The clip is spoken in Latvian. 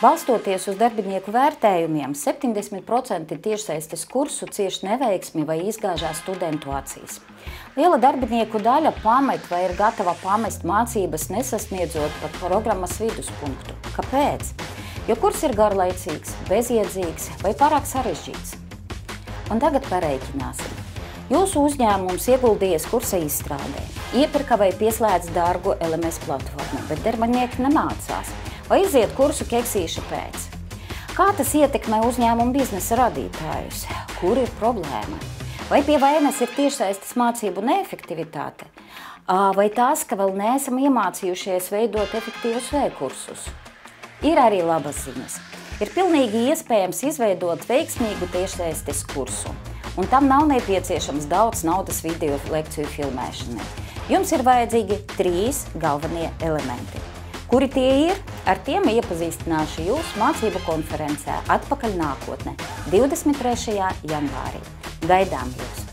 Balstoties uz darbinieku vērtējumiem, 70% tiešsaistes kursu cieši neveiksmi vai izgāžās studentu acīs. Liela darbinieku daļa pamet vai ir gatava pamest mācības, nesasniedzot pat programmas viduspunktu. Kāpēc? Jo kurs ir garlaicīgs, bezjēdzīgs vai pārāk sarežģīts. Un tagad pareiķināsim. Jūsu uzņēmums ieguldījies kursa izstrādē, iepirka vai pieslēdz dārgu LMS platformu, bet darbinieki nemācās, vai iziet kursu keksīša pēc. Kā tas ietekmē uzņēmumu biznesa radītājus? Kur ir problēma? Vai pie vainas ir tiešsaistes mācību neefektivitāte? Vai tās, ka vēl neesam iemācījušies veidot efektīvus e-kursus? Ir arī labas ziņas. Ir pilnīgi iespējams izveidot veiksmīgu tiešsaistes kursu. Un tam nav nepieciešams daudz naudas video lekciju filmēšanai. Jums ir vajadzīgi 3 galvenie elementi. Kuri tie ir? Ar tiem iepazīstināšu jūs mācību konferencē Atpakaļ nākotne 23. janvārī. Gaidām jūs!